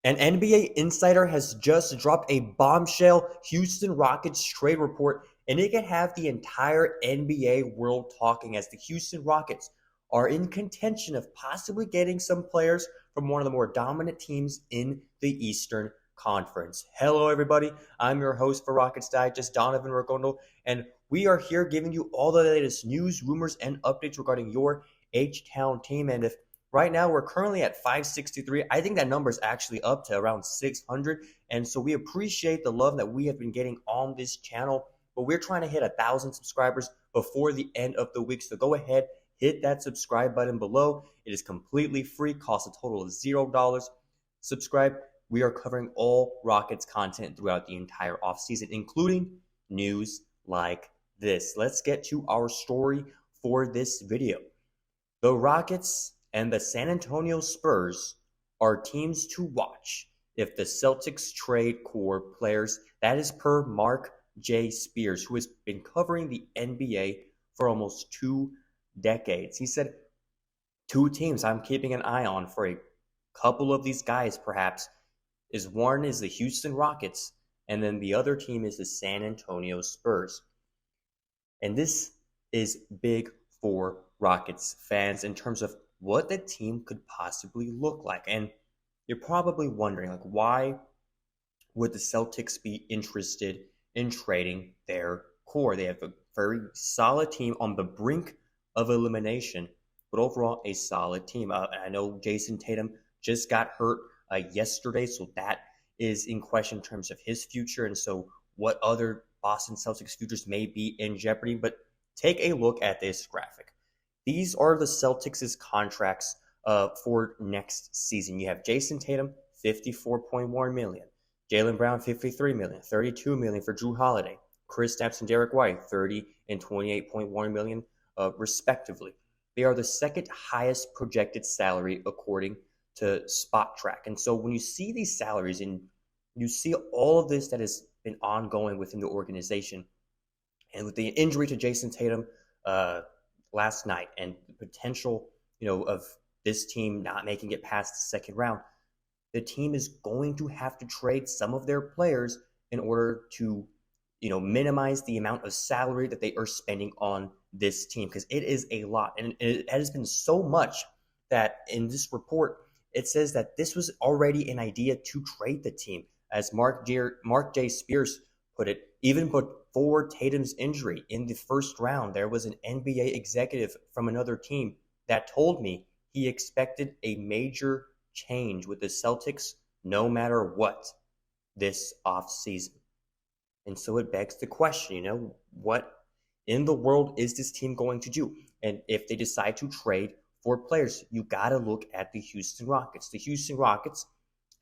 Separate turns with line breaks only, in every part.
An NBA insider has just dropped a bombshell Houston Rockets trade report, and it could have the entire NBA world talking as the Houston Rockets are in contention of possibly getting some players from one of the more dominant teams in the Eastern Conference. Hello, everybody. I'm your host for Rockets Digest, Donovan Ricondo, and we are here giving you all the latest news, rumors, and updates regarding your H-Town team. And if right now, we're currently at 563. I think that number is actually up to around 600. And so we appreciate the love that we have been getting on this channel. But we're trying to hit 1,000 subscribers before the end of the week. So go ahead, hit that subscribe button below. It is completely free, costs a total of $0. Subscribe. We are covering all Rockets content throughout the entire offseason, including news like this. Let's get to our story for this video. The Rockets and the San Antonio Spurs are teams to watch if the Celtics trade core players. That is per Marc J. Spears, who has been covering the NBA for almost 2 decades. He said, 2 teams I'm keeping an eye on for a couple of these guys, perhaps, is one is the Houston Rockets, and then the other team is the San Antonio Spurs. And this is big for Rockets fans in terms of what the team could possibly look like. And you're probably wondering, like, why would the Celtics be interested in trading their core? They have a very solid team on the brink of elimination, but overall a solid team. I know Jason Tatum just got hurt yesterday, so that is in question in terms of his future. And so what other Boston Celtics futures may be in jeopardy. But take a look at this graphic. These are the Celtics' contracts for next season. You have Jason Tatum, $54.1 million. Jaylen Brown, $53 million. $32 million for Jrue Holiday. Chris Stapps and Derek White, $30 and $28.1 million, respectively. They are the second highest projected salary according to Spot Track. And so when you see these salaries and you see all of this that has been ongoing within the organization, and with the injury to Jason Tatum last night and the potential, of this team not making it past the second round, the team is going to have to trade some of their players in order to, minimize the amount of salary that they are spending on this team, because it is a lot. And it has been so much that in this report, it says that this was already an idea to trade the team. As Marc J. Spears put it, even before Tatum's injury in the first round, there was an NBA executive from another team that told me he expected a major change with the Celtics no matter what this offseason. And so it begs the question, what in the world is this team going to do? And if they decide to trade for players, you got to look at the Houston Rockets. The Houston Rockets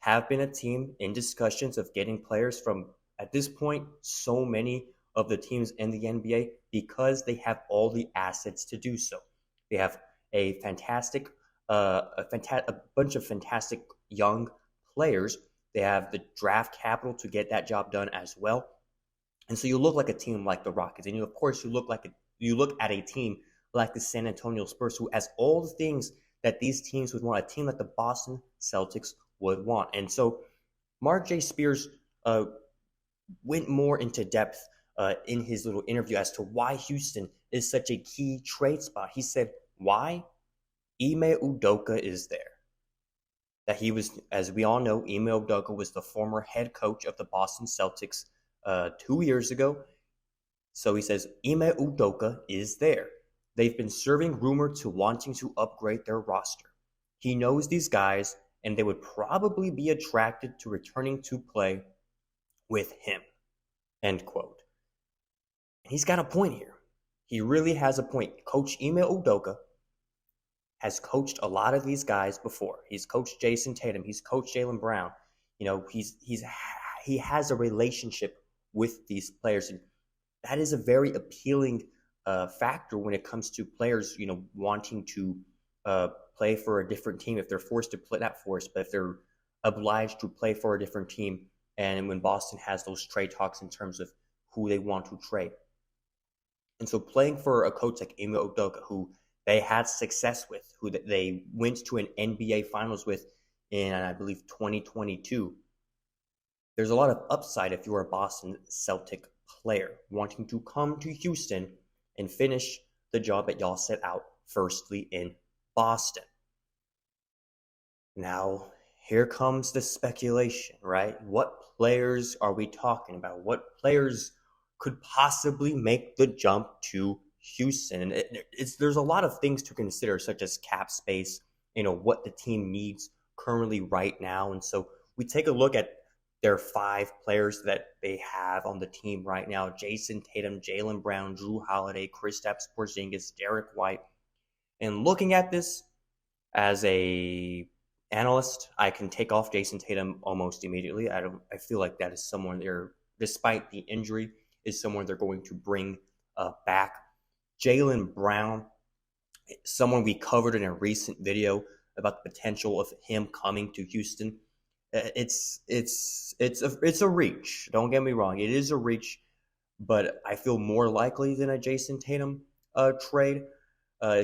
have been a team in discussions of getting players from, at this point, so many of the teams in the NBA because they have all the assets to do so. They have a bunch of fantastic young players. They have the draft capital to get that job done as well. And so you look like a team like the Rockets, and of course you look at a team like the San Antonio Spurs, who has all the things that these teams would want. A team like the Boston Celtics would want. And so Marc J. Spears went more into depth in his little interview as to why Houston is such a key trade spot. He said, why? Ime Udoka is there. That he was, as we all know, Ime Udoka was the former head coach of the Boston Celtics 2 years ago. So he says, Ime Udoka is there. They've been serving rumor to wanting to upgrade their roster. He knows these guys, and they would probably be attracted to returning to play with him. End quote. And he's got a point here. He really has a point. Coach Ime Udoka has coached a lot of these guys before. He's coached Jason Tatum. He's coached Jaylen Brown. He has a relationship with these players, and that is a very appealing factor when it comes to players, wanting to play for a different team if they're forced to play, not forced, but if they're obliged to play for a different team. And when Boston has those trade talks in terms of who they want to trade. And so playing for a coach like Ime Udoka, who they had success with, who they went to an NBA Finals with in, I believe, 2022. There's a lot of upside if you're a Boston Celtic player wanting to come to Houston and finish the job that y'all set out firstly in Boston. Now, here comes the speculation, right? What players are we talking about? What players could possibly make the jump to Houston? And there's a lot of things to consider, such as cap space, what the team needs currently right now. And so we take a look at their 5 players that they have on the team right now: Jason Tatum, Jaylen Brown, Jrue Holiday, Kristaps Porzingis, Derek White. And looking at this as a analyst, I can take off Jason Tatum almost immediately. I feel like that is someone they're, despite the injury, is someone they're going to bring back. Jaylen Brown, someone we covered in a recent video about the potential of him coming to Houston. It's a reach. Don't get me wrong, it is a reach, but I feel more likely than a Jason Tatum trade,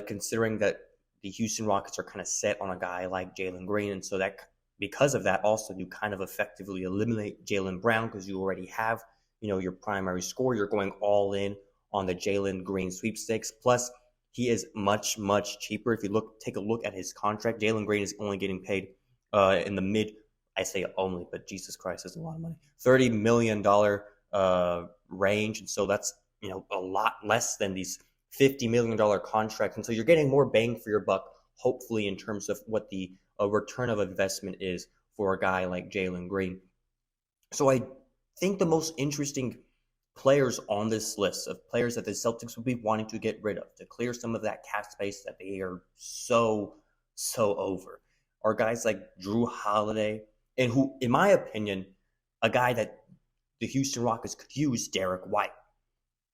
considering that the Houston Rockets are kind of set on a guy like Jalen Green, and so that because of that, also you kind of effectively eliminate Jaylen Brown because you already have your primary scorer. You're going all in on the Jalen Green sweepstakes. Plus, he is much cheaper. If you take a look at his contract, Jalen Green is only getting paid in the mid. I say only, but Jesus Christ, that's a lot of money. $30 million range, and so that's a lot less than these $50 million contracts, and so you're getting more bang for your buck, hopefully, in terms of what the return of investment is for a guy like Jalen Green. So I think the most interesting players on this list of players that the Celtics would be wanting to get rid of to clear some of that cap space that they are so over are guys like Jrue Holiday, and who, in my opinion, a guy that the Houston Rockets could use, Derek White.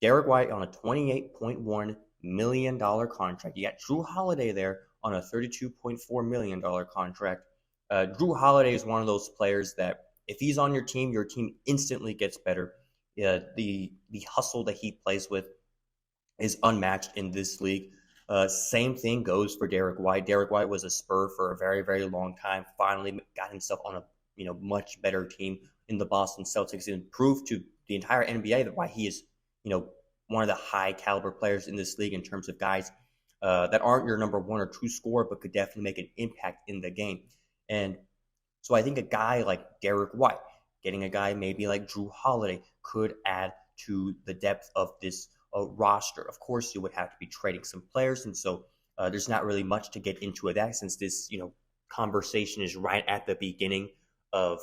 Derek White on a $28.1 million contract. You got Jrue Holiday there on a $32.4 million contract. Jrue Holiday is one of those players that if he's on your team instantly gets better. The hustle that he plays with is unmatched in this league. Same thing goes for Derek White. Derek White was a Spur for a very long time. Finally got himself on a much better team in the Boston Celtics and proved to the entire NBA that why he is one of the high caliber players in this league in terms of guys that aren't your number 1 or 2 scorer, but could definitely make an impact in the game. And so I think a guy like Derek White, getting a guy maybe like Jrue Holiday, could add to the depth of this roster. Of course, you would have to be trading some players, and so there's not really much to get into that since this conversation is right at the beginning of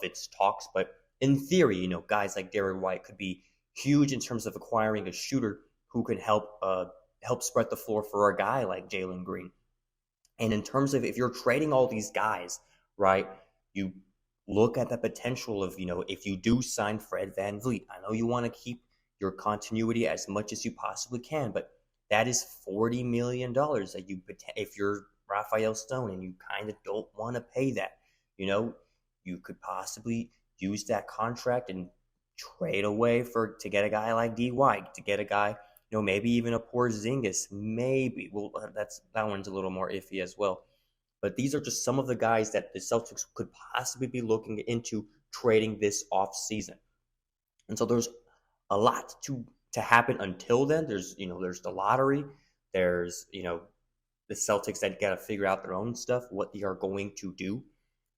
its talks. But in theory, guys like Derek White could be huge in terms of acquiring a shooter who can help spread the floor for a guy like Jalen Green. And in terms of if you're trading all these guys, right, you look at the potential of, if you do sign Fred VanVleet. I know you want to keep your continuity as much as you possibly can, but that is $40 million that if you're Rafael Stone and you kind of don't want to pay that, you could possibly use that contract and trade away to get a guy like D. White, to get a guy, maybe even a Porzingis, maybe. Well, that one's a little more iffy as well. But these are just some of the guys that the Celtics could possibly be looking into trading this offseason. And so there's a lot to happen until then. There's the lottery. There's the Celtics that got to figure out their own stuff, what they are going to do.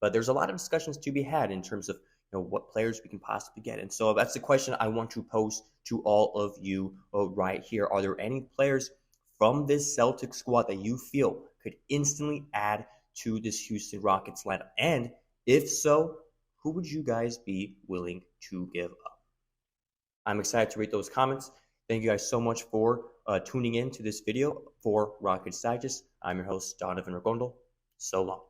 But there's a lot of discussions to be had in terms of what players we can possibly get. And so that's the question I want to pose to all of you right here. Are there any players from this Celtics squad that you feel could instantly add to this Houston Rockets lineup? And if so, who would you guys be willing to give up? I'm excited to read those comments. Thank you guys so much for tuning in to this video for Rockets Digest. I'm your host, Donovan Ricondo. So long.